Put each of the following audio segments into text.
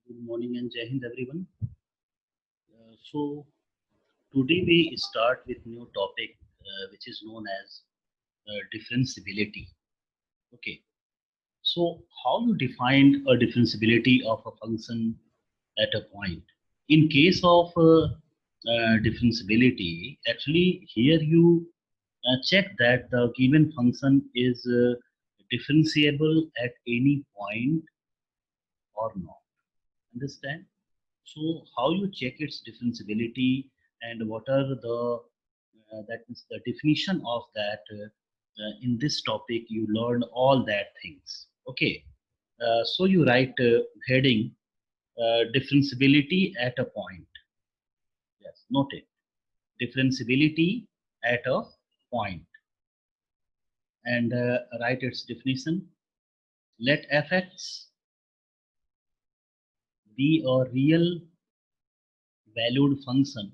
Good morning and Jai Hind everyone. So today we start with new topic which is known as differentiability. Okay. So how you define a differentiability of a function at a point? In case of differentiability, actually here you check that the given function is differentiable at any point or not. Understand? So how you check its differentiability and what are the that is the definition of that in this topic you learn all that things. Okay. So you write heading differentiability at a point. Yes, note it. Differentiability at a point and write its definition. Let fx be a real valued function.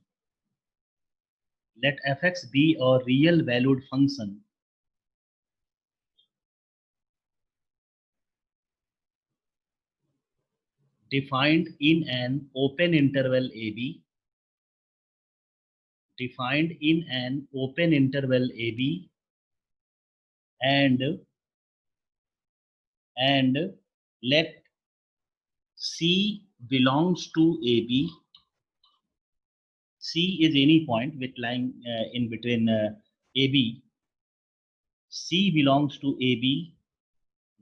Let fx be a real valued function defined in an open interval AB, defined in an open interval AB, and let C belongs to AB. C is any point with lying in between AB. C belongs to AB.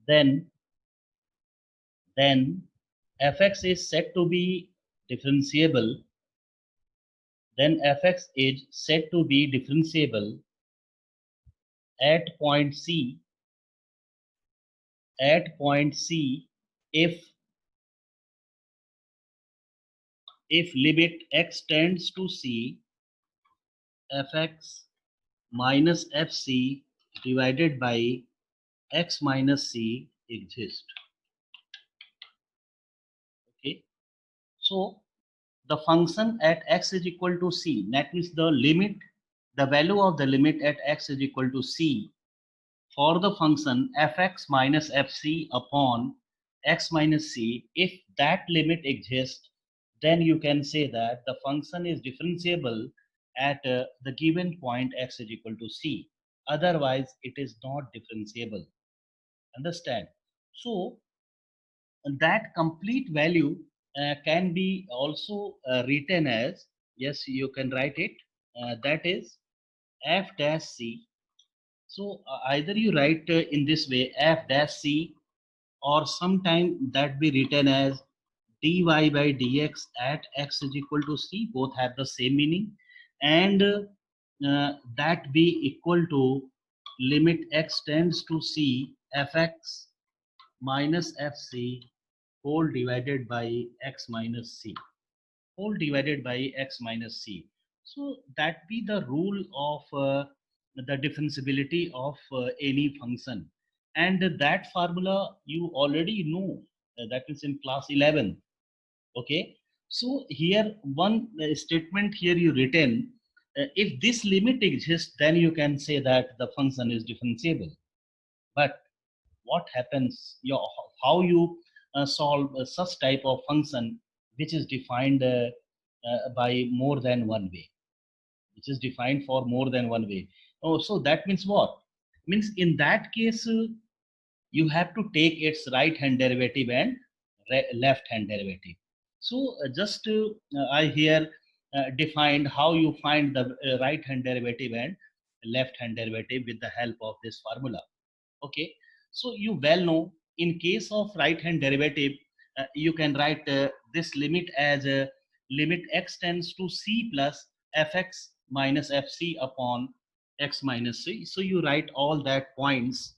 Then fx is said to be differentiable. Then fx is said to be differentiable at point C if limit x tends to C, fx minus fc divided by x minus c exists. Okay, so the function at x is equal to c, that means the value of the limit at x is equal to c for the function fx minus fc upon x minus c. If that limit exists, then you can say that the function is differentiable at the given point x is equal to c. Otherwise, it is not differentiable. Understand? So that complete value can be also written as, yes, you can write it, that is f dash c. So either you write in this way f dash c, or sometime that be written as dy by dx at x is equal to c. Both have the same meaning, and that be equal to limit x tends to c fx minus fc whole divided by x minus c, whole divided by x minus c. So that be the rule of the differentiability of any function, and that formula you already know, that is in class 11. Okay, so here one statement here you written, if this limit exists, then you can say that the function is differentiable. But what happens, how you solve such type of function which is defined by more than one way, which is defined for more than one way. Oh, so that means what? Means in that case, you have to take its right hand derivative and left hand derivative. So just I here defined how you find the right hand derivative and left hand derivative with the help of this formula. Okay, so you well know, in case of right hand derivative, you can write this limit as limit x tends to c plus fx minus fc upon x minus c. So you write all that points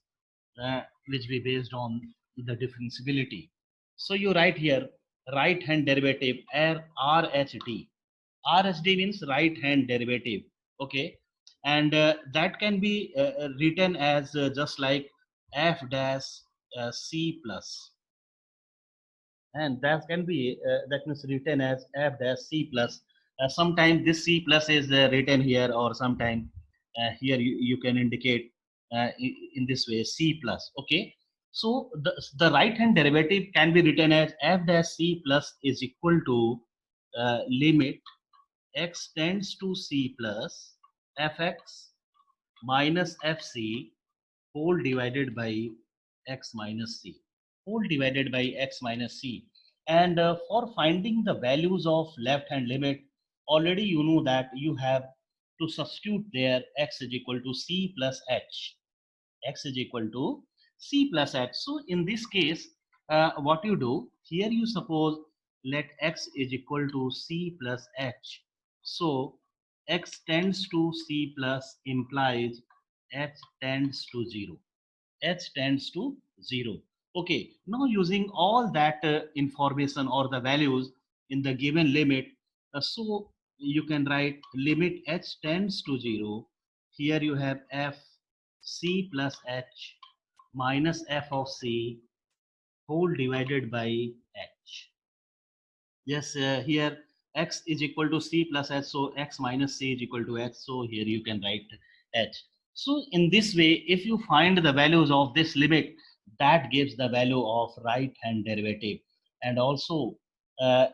which be based on the differentiability. So you write here right hand derivative RHD. RHD means right hand derivative. Okay, and that can be written as just like f dash c plus, and that can be that means written as f dash c plus. Sometimes this c plus is written here, or sometime here you can indicate in this way c plus. Okay, So the right hand derivative can be written as f dash c plus is equal to limit x tends to c plus fx minus fc whole divided by x minus c, whole divided by x minus c. And for finding the values of left hand limit, already you know that you have to substitute there x is equal to c plus h, x is equal to c plus h. So in this case, what you do here, you suppose let x is equal to c plus h. So x tends to c plus implies h tends to 0, h tends to 0. Okay, now using all that information or the values in the given limit, so you can write limit h tends to 0. Here you have f c plus h minus f of c whole divided by h. Yes, here x is equal to c plus h, so x minus c is equal to h. So here you can write h. So in this way, if you find the values of this limit, that gives the value of right hand derivative. And also,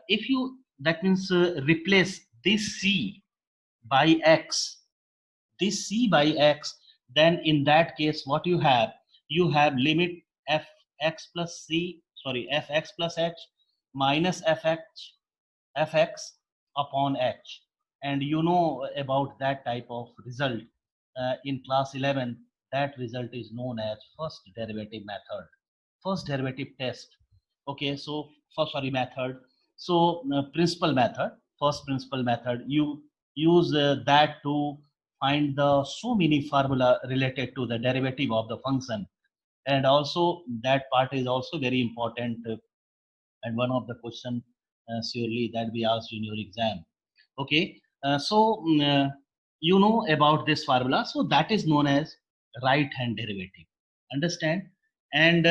if you, that means replace this c by x, this c by x, then in that case, what you have limit f x plus c, sorry, fx plus h minus fx upon h. And you know about that type of result in class 11. That result is known as first derivative method, first derivative test. Okay, so first, sorry, method. So principal method, first principal method, you use that to find the so many formula related to the derivative of the function. And also that part is also very important, and one of the question surely that we asked in your exam. Okay, you know about this formula, so that is known as right hand derivative. Understand? And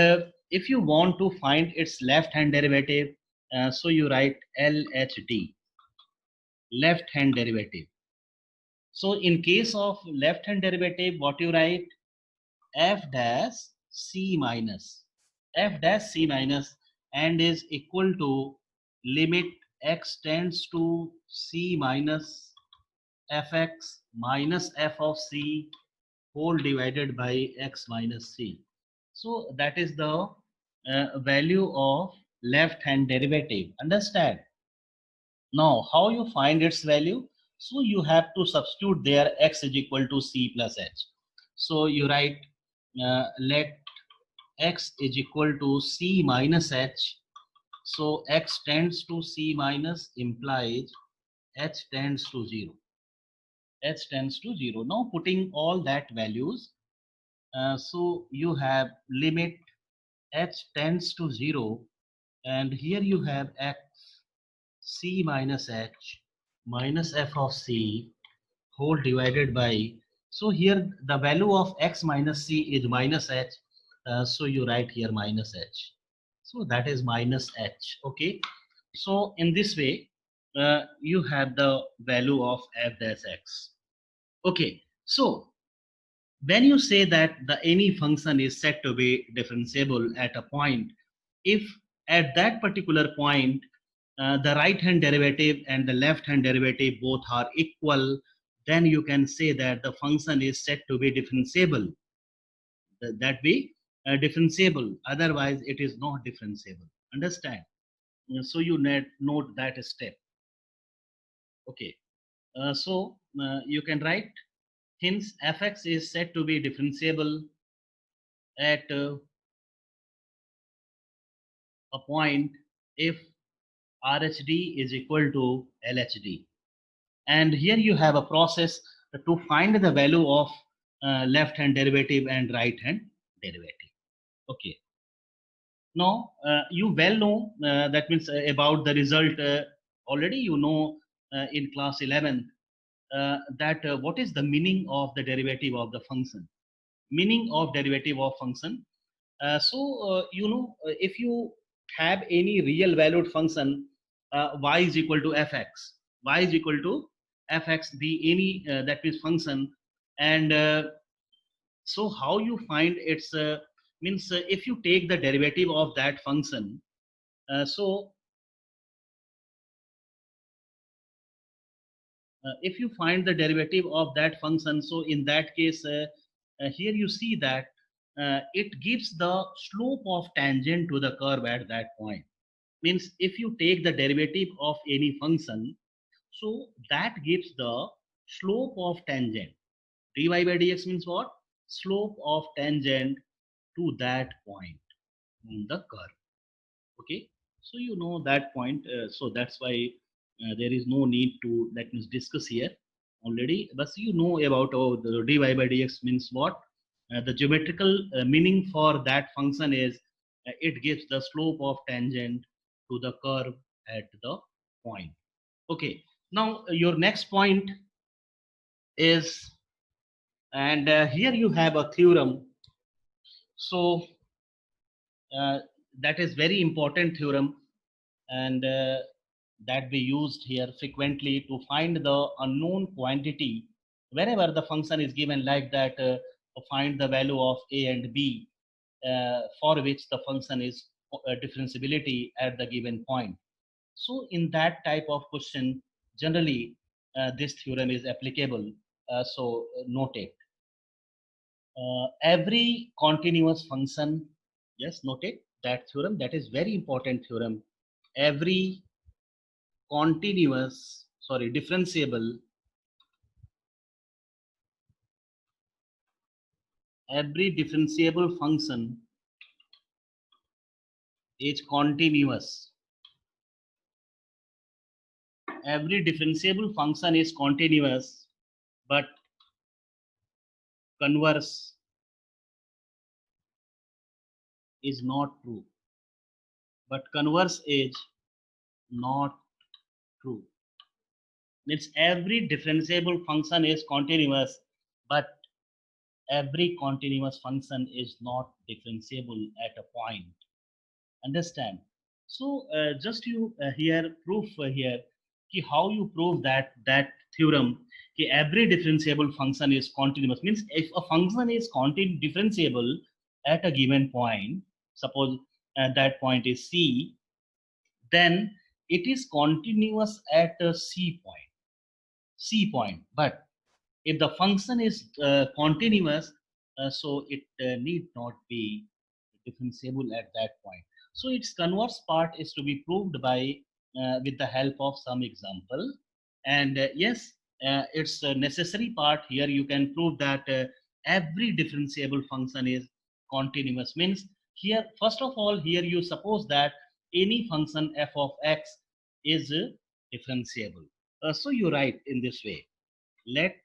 if you want to find its left hand derivative, so you write LHD, left hand derivative. So in case of left hand derivative, what you write? F dash c minus, f dash c minus, and is equal to limit x tends to c minus fx minus f of c whole divided by x minus c. So that is the value of left hand derivative. Understand? Now how you find its value? So you have to substitute there x is equal to c plus h. So you write let x is equal to c minus h. So x tends to c minus implies h tends to 0, h tends to 0. Now putting all that values, so you have limit h tends to 0, and here you have x c minus h minus f of c whole divided by, so here the value of x minus c is minus h, so you write here minus h, so that is minus h. Okay, so in this way you have the value of f dash x. Okay, so when you say that the any function is said to be differentiable at a point, if at that particular point the right hand derivative and the left hand derivative both are equal, then you can say that the function is said to be differentiable. That be differentiable, otherwise it is not differentiable. Understand? So you note that step. Okay, you can write, hence fx is said to be differentiable at a point if RHD is equal to LHD. And here you have a process to find the value of left hand derivative and right hand derivative. Okay. Now you well know, that means about the result, already you know in class 11 that what is the meaning of the derivative of the function. Meaning of derivative of function. You know, if you have any real valued function, y is equal to fx, y is equal to fx, be any that means function, and so how you find its Means if you take the derivative of that function, if you find the derivative of that function, so in that case, here you see that it gives the slope of tangent to the curve at that point. Means if you take the derivative of any function, so that gives the slope of tangent. Dy by dx means what? Slope of tangent to that point in the curve. Okay, so you know that point, so that's why there is no need to let me discuss here already, but you know about the dy by dx means what. The geometrical meaning for that function is it gives the slope of tangent to the curve at the point. Okay, now your next point is, and here you have a theorem. So uh, that is very important theorem, and that we used here frequently to find the unknown quantity whenever the function is given like that, to find the value of a and b, for which the function is differentiability at the given point. So in that type of question, generally this theorem is applicable. So note it. Every continuous function, yes, note it, that theorem, that is very important theorem. Every continuous, sorry, differentiable, every differentiable function is continuous. Every differentiable function is continuous, but converse is not true. But converse is not true. Means every differentiable function is continuous, but every continuous function is not differentiable at a point. Understand? So just you here proof here ki how you prove that theorem ki every differentiable function is continuous. Means if a function is differentiable at a given point, suppose that point is c, then it is continuous at a c point. But if the function is continuous, so it need not be differentiable at that point. So its converse part is to be proved by with the help of some example. And yes, its necessary part here you can prove that every differentiable function is continuous. Means here, first of all, here you suppose that any function f of x is differentiable. So you write in this way: let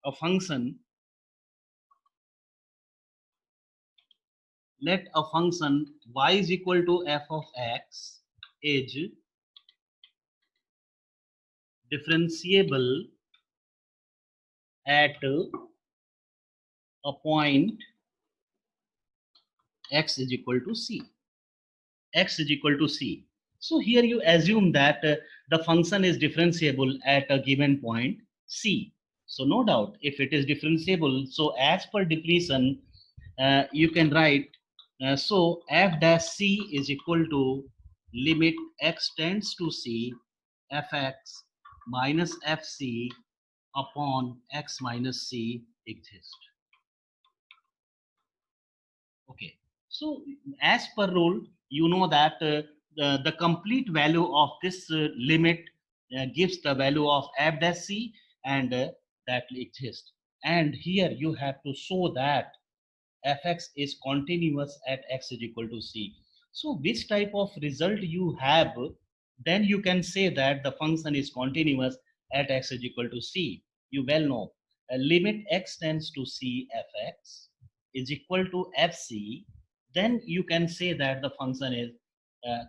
a function, let a function y is equal to f of x is differentiable at a point x is equal to c. X is equal to c. So here you assume that the function is differentiable at a given point c. So no doubt, if it is differentiable, so as per definition, you can write, so f dash c is equal to limit x tends to c fx minus fc upon x minus c exist. Okay, so as per rule, you know that the complete value of this limit gives the value of f dash c, and that exists. And here you have to show that fx is continuous at x is equal to c. So which type of result you have, then you can say that the function is continuous at x is equal to c. You well know limit x tends to c fx is equal to fc, then you can say that the function is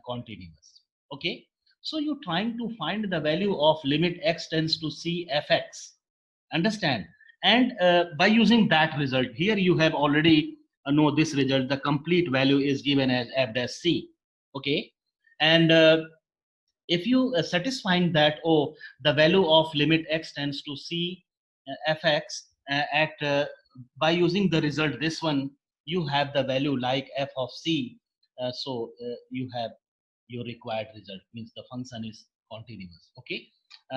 continuous. Okay, so you're trying to find the value of limit x tends to c fx. Understand? And by using that result, here you have already know this result, the complete value is given as f dash c. Okay, and if you satisfying that, oh, the value of limit x tends to c fx at by using the result this one, you have the value like f of c, you have your required result, means the function is continuous. Okay,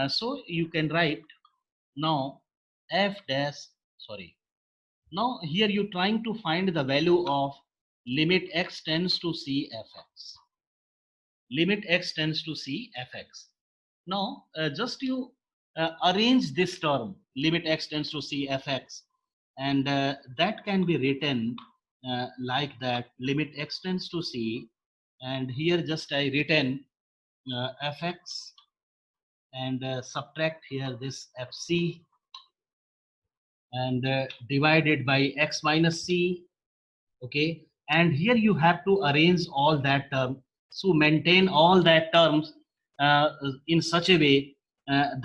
so you can write now f dash, sorry, now here you trying to find the value of limit x tends to c fx, limit x tends to c fx. Now just you arrange this term limit x tends to c fx, and that can be written like that, limit x tends to c, and here just I written fx, and subtract here this fc, and divided by x minus c. Okay, and here you have to arrange all that term, so maintain all that terms in such a way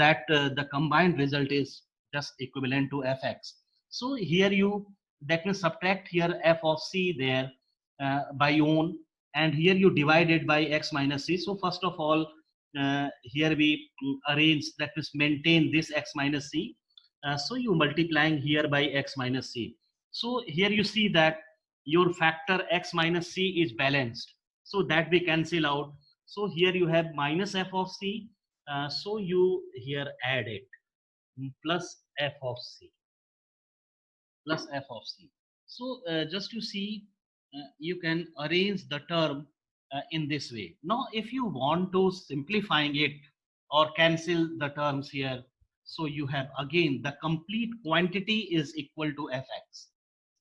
that the combined result is just equivalent to fx. So here you, that means subtract here f of c there by own, and here you divide it by x minus c. So first of all here we arrange, that means maintain this x minus c, so you multiplying here by x minus c. So here you see that your factor x minus c is balanced, so that we cancel out. So here you have minus f of c, so you here add it, plus f of c, plus f of c. So just to see, you can arrange the term in this way. Now if you want to simplifying it or cancel the terms here, so you have again the complete quantity is equal to fx,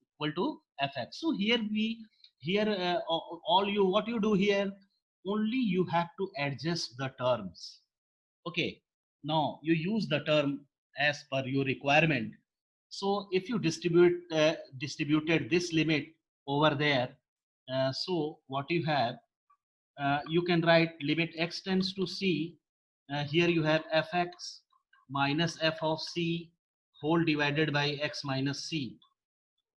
equal to fx. So here we, here all you, what you do here, only you have to adjust the terms. Okay, now you use the term as per your requirement. So if you distributed this limit over there, so what you have, you can write limit x tends to c, here you have fx minus f of c whole divided by x minus c,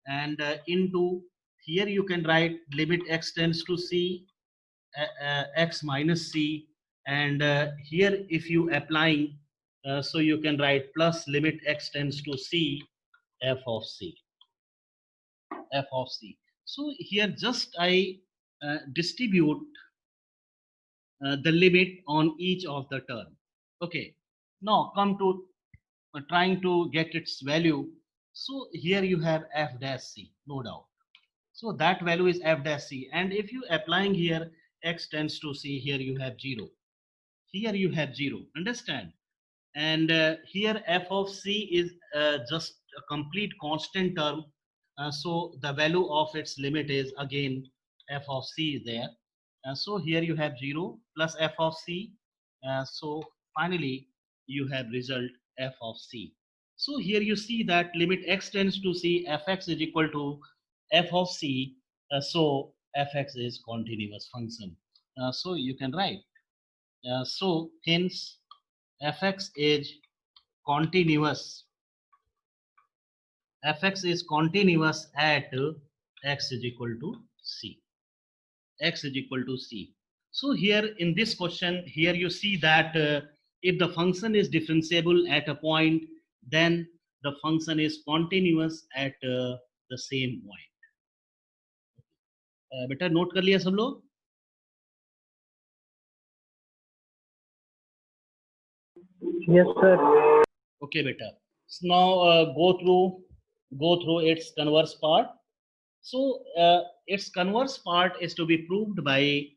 and into, here you can write limit x tends to c x minus c, and here if you applying, so you can write plus limit x tends to c f of c, f of c. So here just I distribute the limit on each of the term. Okay, now come to trying to get its value. So here you have f dash c, no doubt. So that value is f dash c, and if you applying here x tends to c, here you have 0, here you have 0, understand? And here f of c is just a complete constant term, so the value of its limit is again f of c is there, so here you have 0 plus f of c, so finally you have result f of c. So here you see that limit x tends to c fx is equal to f of c, so fx is continuous function, so you can write, so hence fx is continuous, fx is continuous at x is equal to c, x is equal to c. So here in this question, here you see that if the function is differentiable at a point, then the function is continuous at the same point. बेटा note कर लिया सब लोग? Yes, sir. Okay, beta. So now go through its converse part. So its converse part is to be proved by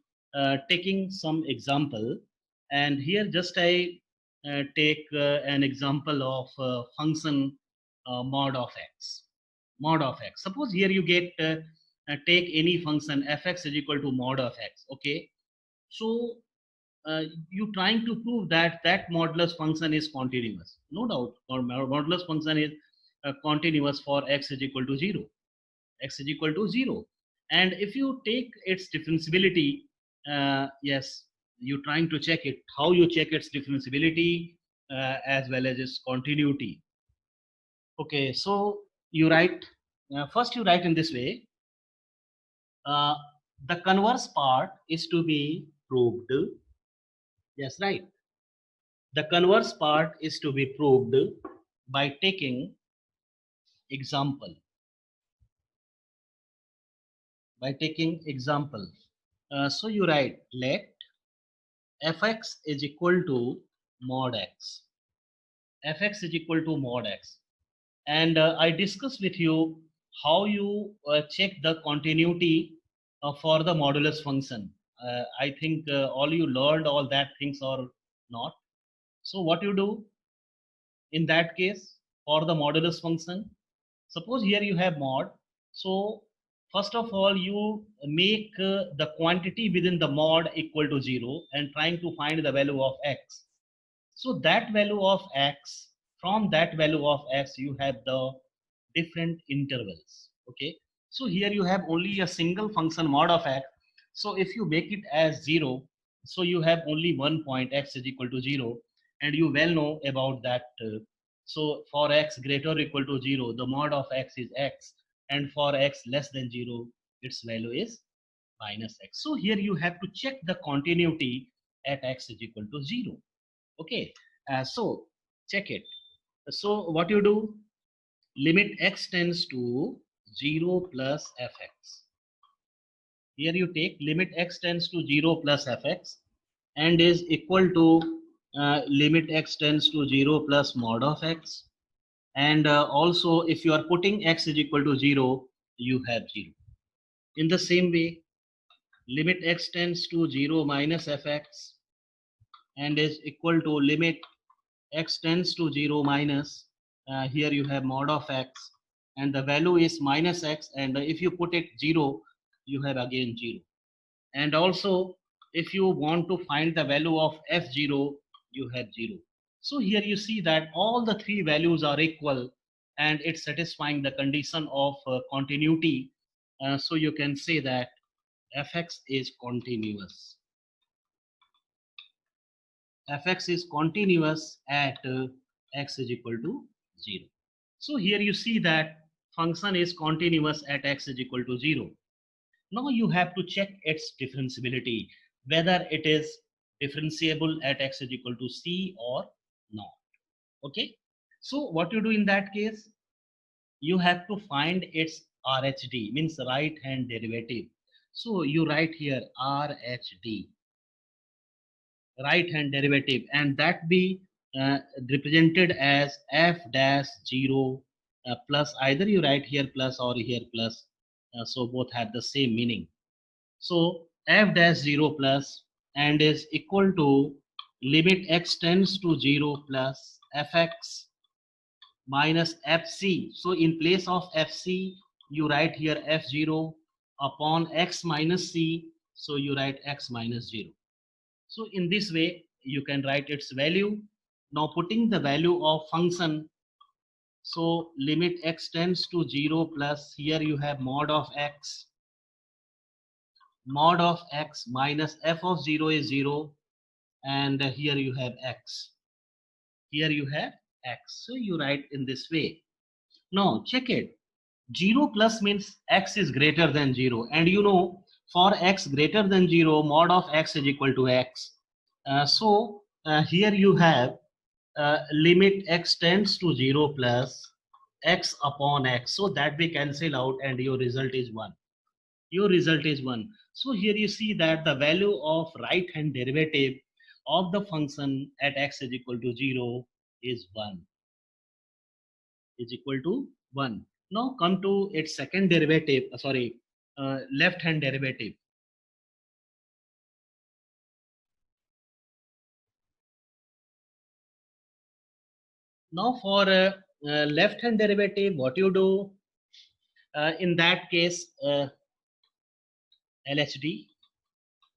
taking some example, and here just I take an example of function mod of x. Mod of x. Suppose here you get take any function fx is equal to mod of x. Okay, so you trying to prove that that modulus function is continuous, no doubt, or modulus function is continuous for x is equal to 0, x is equal to 0, and if you take its differentiability, yes, you trying to check it, how you check its differentiability as well as its continuity. Okay, so you write, first you write in this way, uh, the converse part is to be proved. Yes, right. The converse part is to be proved by taking example. by taking example. So you write let fx is equal to mod x. Fx is equal to mod x. And I discussed with you how you check the continuity for the modulus function. I think all you learned all that things or not. So what you do in that case for the modulus function, suppose here you have mod. So first of all, you make the quantity within the mod equal to 0 and trying to find the value of x. So that value of x, from that value of x, you have the different intervals. Okay. So here you have only a single function mod of x. So if you make it as 0, so you have only one point x is equal to 0, and you well know about that. So for x greater or equal to 0, the mod of x is x, and for x less than 0, its value is minus x. So here you have to check the continuity at x is equal to 0. Okay, so check it. So what you do, limit x tends to 0 plus fx. Here you take limit x tends to 0 plus fx and is equal to limit x tends to 0 plus mod of x. And also if you are putting x is equal to 0, you have 0. In the same way, limit x tends to 0 minus fx and is equal to limit x tends to 0 minus, here you have mod of x, and the value is minus x, and if you put it 0, you have again 0. And also if you want to find the value of f0, you have 0. So here you see that all the three values are equal and it's satisfying the condition of continuity. So you can say that fx is continuous. Fx is continuous at x is equal to 0. So here you see that function is continuous at x is equal to 0. Now you have to check its differentiability, whether it is differentiable at x is equal to c or not. Okay. So what you do in that case, you have to find its RHD, means right hand derivative. So you write here RHD, right hand derivative, and that be represented as f dash 0 plus, either you write here plus or here plus, so both have the same meaning. So f dash 0 plus and is equal to limit x tends to 0 plus fx minus fc. So in place of fc, you write here f0 upon x minus c, so you write x minus 0. So in this way, you can write its value. Now putting the value of function, so limit x tends to 0 plus, here you have mod of x minus f of 0 is 0, and here you have x. Here you have x. So you write in this way. Now check it. 0 plus means x is greater than 0, and you know for x greater than 0, mod of x is equal to x. So here you have limit x tends to 0 plus x upon x. So that we cancel out and your result is 1. Your result is 1. So here you see that the value of right hand derivative of the function at x is equal to 0 is 1. Is equal to 1. Now come to its second derivative, left hand derivative. Now for left hand derivative, what you do in that case, LHD,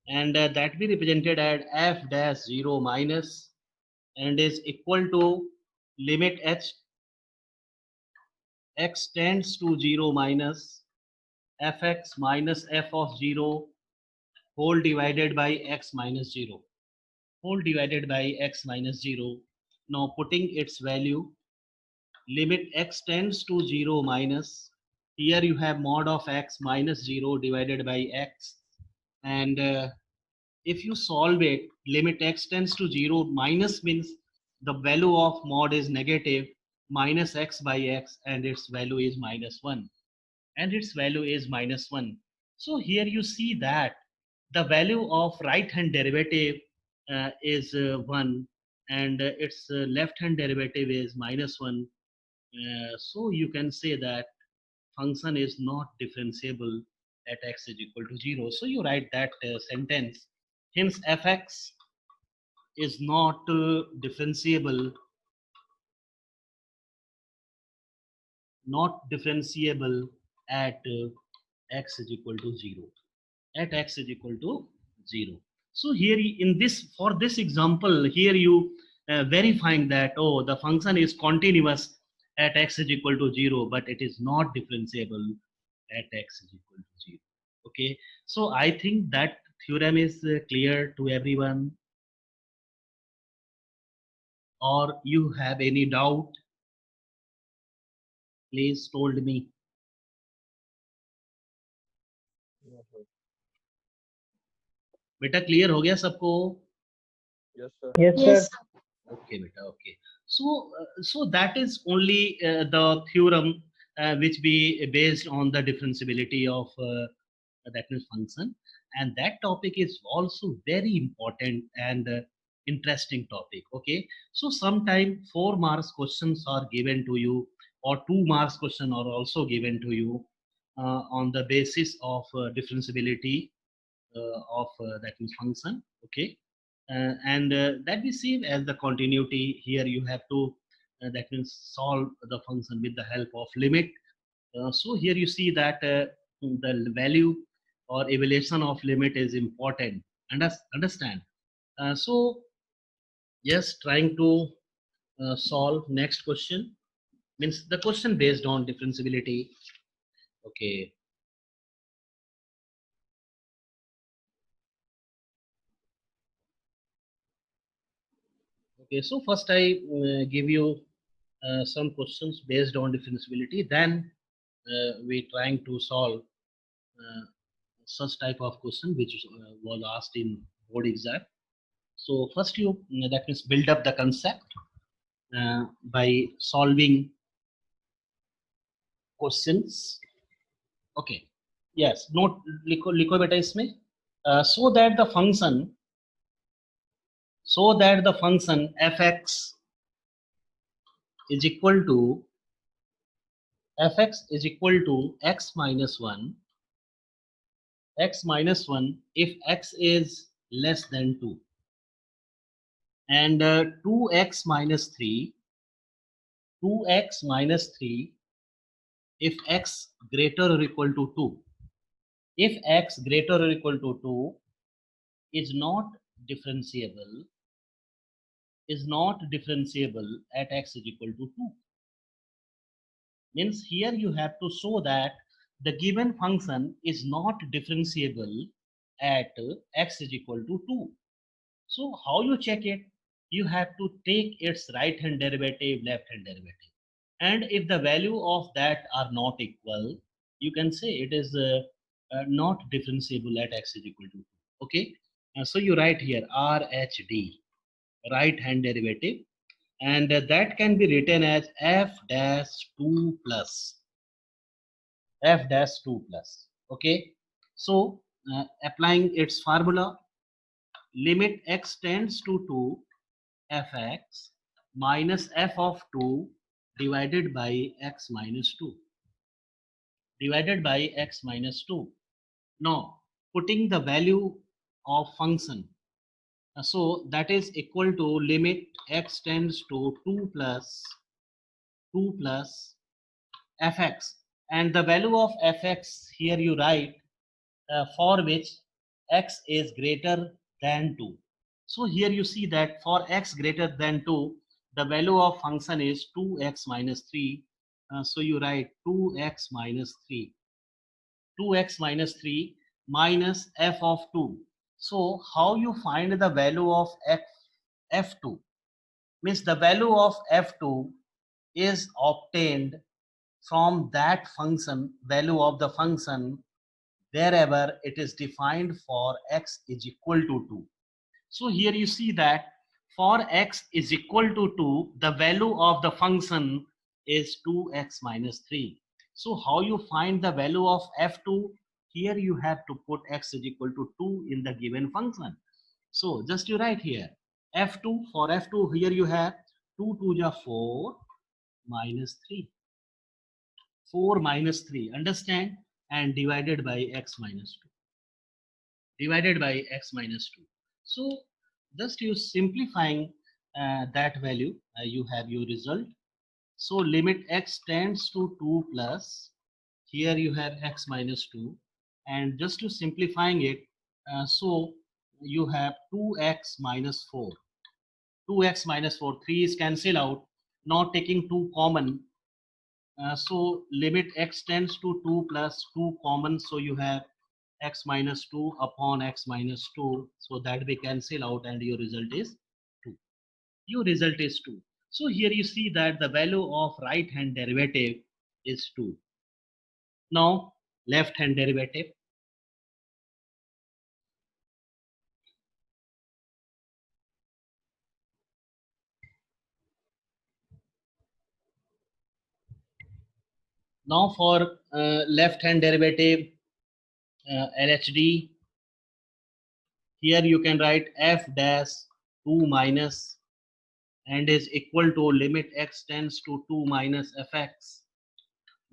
and that be represented at f dash 0 minus and is equal to limit x tends to 0 minus fx minus f of 0 whole divided by x minus 0, whole divided by x minus 0. Now putting its value, limit x tends to 0 minus, here you have mod of x minus 0 divided by x, and if you solve it, limit x tends to 0 minus means the value of mod is negative, minus x by x, and its value is minus 1, and its value is minus 1. So here you see that the value of right hand derivative is 1, and its left hand derivative is -1. So you can say that function is not differentiable at x is equal to 0. So you write that sentence. Hence fx is not differentiable at x is equal to 0. At x is equal to 0. So here in this, for this example, here you verifying that, oh, the function is continuous at x is equal to 0, but it is not differentiable at x is equal to 0. Okay, so I think that theorem is clear to everyone, or you have any doubt, please told me. बेटा clear हो गया सबको? Yes, sir. Yes. Okay beta, okay. So that is only the theorem which be based on the differentiability of that means function, and that topic is also very important and interesting topic. Okay, so sometime 4 marks questions are given to you, or 2 marks question are also given to you on the basis of differentiability of that means function. Okay, and that we see as the continuity. Here you have to that means solve the function with the help of limit. So here you see that the value or evaluation of limit is important. Understand? So yes, trying to solve next question, means the question based on differentiability. Okay. Okay, so first I give you some questions based on differentiability, then we trying to solve such type of question which was asked in board exam. So first you that means build up the concept by solving questions. Okay, yes, note लिखो बेटा इसमें so that the function fx is equal to x minus 1 if x is less than 2, and 2x minus 3 if x greater or equal to 2. If x greater or equal to 2 is not differentiable at x is equal to 2. Means here you have to show that the given function is not differentiable at x is equal to 2. So how you check it? You have to take its right hand derivative, left hand derivative, and if the value of that are not equal, you can say it is not differentiable at x is equal to 2. Okay, so you write here RHD, right hand derivative, and that can be written as f dash 2 plus. Okay, so applying its formula, limit x tends to 2 fx minus f of 2 divided by x minus 2. Now putting the value of function, so that is equal to limit x tends to 2 plus fx, and the value of fx here you write for which x is greater than 2. So here you see that for x greater than 2, the value of function is 2x minus 3. So you write 2x minus 3 minus f of 2. So how you find the value of f2? Means the value of f2 is obtained from that function, value of the function, wherever it is defined for x is equal to 2. So here you see that for x is equal to 2, the value of the function is 2x minus 3. So how you find the value of f2? here you have to put x is equal to 2 in the given function. So just you write here f2. For f2 here you have 2 2 ja 4 minus 3. 4 minus 3, understand, and divided by x minus 2. Divided by x minus 2. So just you simplifying that value, you have your result. So limit x tends to 2 plus, here you have x minus 2, and just to simplifying it, so you have 2x minus 4. 2x minus 4, 3 is cancelled out, not taking 2 common. So limit x tends to 2 plus 2 common, so you have x minus 2 upon x minus 2, so that we cancel out and your result is 2. Your result is 2. So here you see that the value of right hand derivative is 2. Now left hand derivative. Now for left hand derivative, LHD, here you can write f dash 2 minus and is equal to limit x tends to 2 minus fx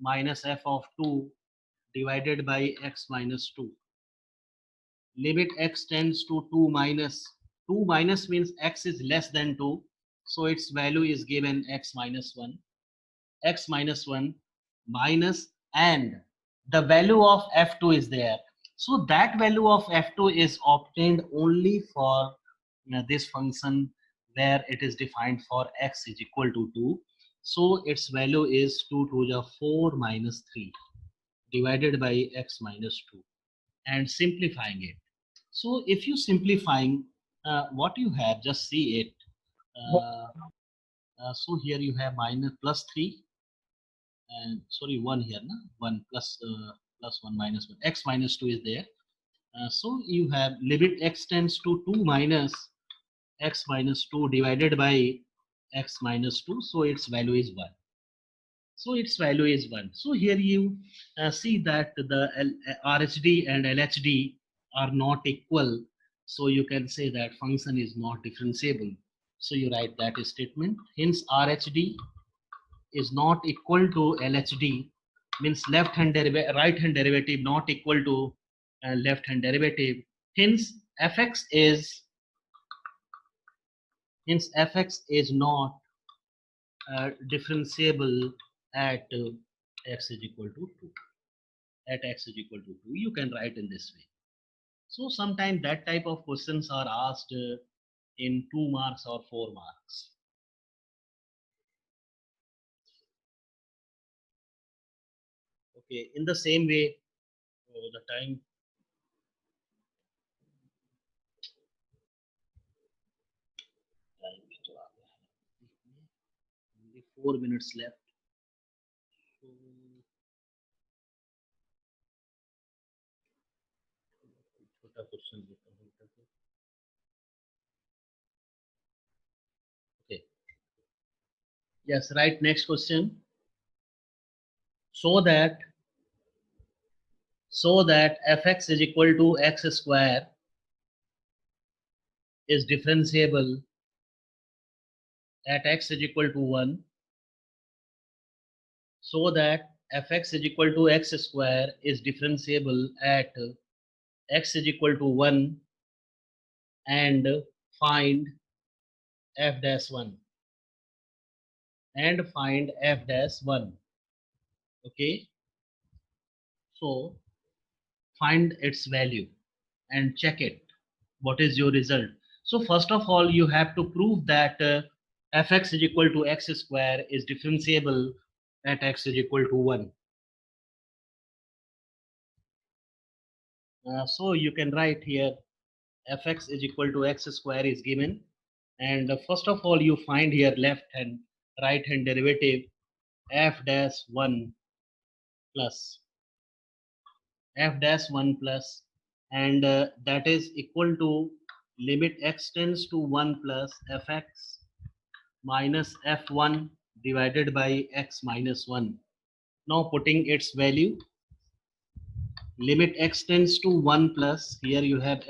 minus f of 2 divided by x minus 2. Limit x tends to 2 minus. 2 minus means x is less than 2, so its value is given x minus 1. X minus 1 minus, and the value of f2 is there. So that value of f2 is obtained only for this function where it is defined for x is equal to 2. So its value is 2 to the 4 minus 3 divided by x minus 2, and simplifying it. So if you simplifying what you have, just see it. So here you have minus plus 3 and sorry 1 here, na? 1 plus plus 1 minus 1, x minus 2 is there. So you have limit x tends to 2 minus x minus 2 divided by x minus 2, so its value is 1. So its value is 1. So here you see that the RHD and LHD are not equal. So you can say that function is not differentiable. So you write that statement. Hence RHD is not equal to LHD, means left hand derivative, right hand derivative not equal to left hand derivative. Hence fx is not differentiable at x is equal to 2. At x is equal to 2, you can write in this way. So sometimes that type of questions are asked in 2 marks or 4 marks. Okay, in the same way, the time only 4 minutes left. So, okay. Yes, right. Next question. So that fx is equal to x square is differentiable at x is equal to 1. So that fx is equal to x square is differentiable at x is equal to 1, and find f dash 1 and find f dash 1. Okay, so find its value and check it. What is your result? So first of all, you have to prove that fx is equal to x square is differentiable at x is equal to 1. So you can write here fx is equal to x square is given, and first of all you find here left hand right hand derivative f dash 1 plus f dash 1 plus, and that is equal to limit x tends to 1 plus fx minus f1 divided by x minus 1. Now putting its value, limit x tends to 1 plus, here you have